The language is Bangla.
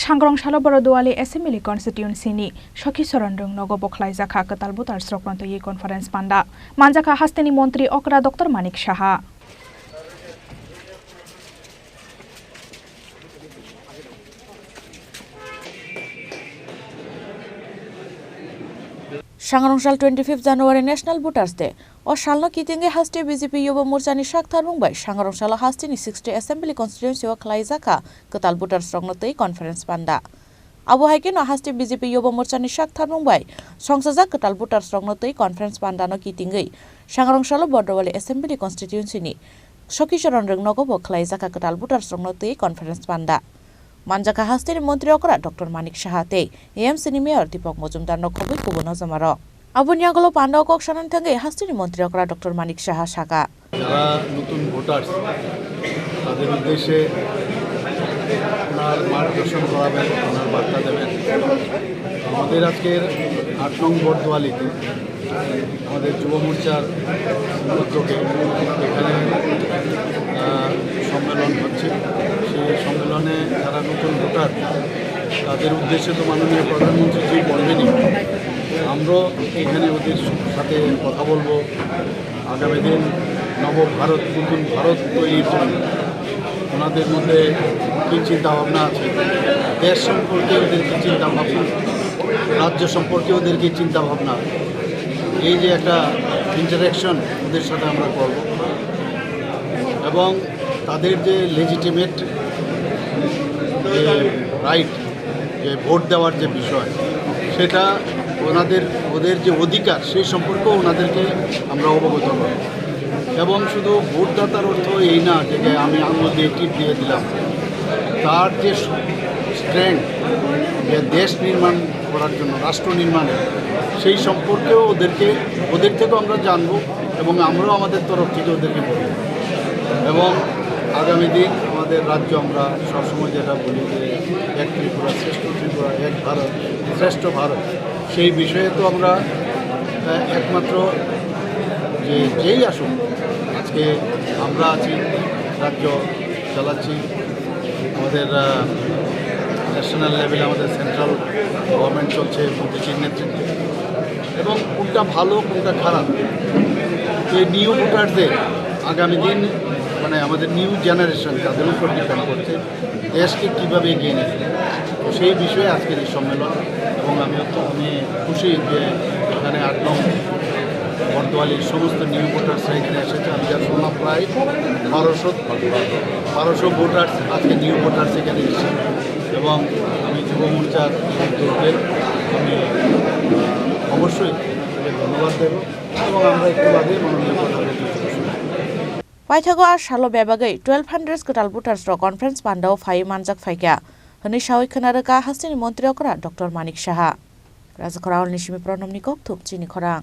सांग्रंशालो बरदुआली एसेम्बली कन्स्टिट्युएन्सीनि सखीचरण नगो बख्लाइजाखा कताल बुतार स्रक्रान्त कन्फारेन्स पान्डा मानजाखा हास्तेनि मन्त्री अकरा डक्टर मानिक साहा सांग्रंशाल 25 जानुवारी नेशनल भोटार्स डे और सालनो कितिंगे हास्ते बीजेपी युवा मोर्चानि साकथार बुंबाय सांग्रंशाल हास्तेनि 60 एसेम्बली कन्स्टिट्युएन्सी व खलाइजाखा कताल भोटार्स रंगनतै कन्फारेन्स पान्डा आबो हाइकेनो हास्ते बीजेपी युवा मोर्चानि साकथार बुंबाय संसजा कताल भोटार्स रंगनतै कन्फारेन्स पान्डानो कितिंगै सांग्रंशाल बरदुआली एसेम्बली कन्स्टिट्युएन्सीनि सखीचरण नगो व खलाइजाखा कताल भोटार्स रंगनतै कन्फारेन्स पान्डा मानजाखा हास्तेनि मन्त्री अकरा डक्टर मानिक साहाते एएमसीनि मेयर दीपक मजुमदार नखबै कुबुनो जमारो আবুনিয়াগুলো পান্ডাও কক্সানান থেকে হাস্তিনি মন্ত্রী অকরা ডক্টর মানিক সাহা শাখা যারা নতুন ভোটার্স তাদের উদ্দেশ্যে ওনার মার্গদর্শন করাবেন, ওনার বার্তা দেবেন। আমাদের আজকের 8 নং বরদুয়ালিতে আমাদের যুব মোর্চার উদ্যোগে এখানে সম্মেলন হচ্ছে। সেই সম্মেলনে যারা নতুন ভোটার তাদের উদ্দেশ্যে তো মাননীয় প্রধানমন্ত্রী বলবেনই, আমরাও এখানে ওদের সাথে কথা বলবো। আগামী দিন নবভারত, নতুন ভারত তৈরির জন্য ওনাদের মধ্যে কী চিন্তাভাবনা আছে, দেশ সম্পর্কে ওদের কী চিন্তাভাবনা, রাজ্য সম্পর্কে ওদের কী চিন্তাভাবনা, এই যে একটা ইন্টারাকশন ওদের সাথে আমরা করব এবং তাদের যে লেজিটিমেট যে রাইট, যে ভোট দেওয়ার যে বিষয়, সেটা ওদের যে অধিকার সেই সম্পর্কেও ওনাদেরকে আমরা অবগত করব। এবং শুধু ভোটদাতার অর্থ এই না যে আমি আঙুল দিয়ে টিপ দিয়ে দিলাম, তার যে স্ট্রেংথ, যে দেশ নির্মাণ করার জন্য, রাষ্ট্র নির্মাণে, সেই সম্পর্কেও ওদের থেকেও আমরা জানব এবং আমরাও আমাদের তরফ থেকে ওদেরকে বলব। এবং আগামী দিন আমাদের রাজ্য আমরা সবসময় যেটা বলি যে এক ত্রিপুরা শ্রেষ্ঠ ত্রিপুরা, এক ভারত শ্রেষ্ঠ ভারত, সেই বিষয়ে তো আমরা একমাত্র যেই আসুন, আজকে আমরা আছি, রাজ্য চালাচ্ছি, আমাদের ন্যাশনাল লেভেলে আমাদের সেন্ট্রাল গভর্নমেন্ট চলছে মোদিজির নেতৃত্বে, এবং কোনটা ভালো কোনটা খারাপ এই নিউ ভোটারদের আগামী দিন মানে আমাদের নিউ জেনারেশন তাদের উপর ডিপেন্ড করছে দেশকে কীভাবে এগিয়ে নিয়ে যাবে। তো সেই বিষয়ে আজকের এই সম্মেলন, এবং আমি খুশি যে এখানে 8 নং বরদুয়ালির সমস্ত নিউ ভোটার্সরা এখানে এসেছে। আমি যা শুনলাম প্রায় 1200 ভোটার্স আজকে নিউ ভোটার্স এখানে এসেছে, এবং আমি যুব মোর্চার উদ্যোগের আমি অবশ্যই ধন্যবাদ দেব, এবং আমরা একটু বাদে মাননীয় প্রধানমন্ত্রী পাইথাগো আর সালো বেবাগै 1200 কটাল ভোটার্স কনফারেন্স পান্ডাও ফাই মানজাক ফাইকা হनै সাवै खोनारका हास्तिनि मन्त्री अकरा डक्टर मानिक साहा राजखरावल निसिमि प्रनमनि कक थुक चिनि खरां।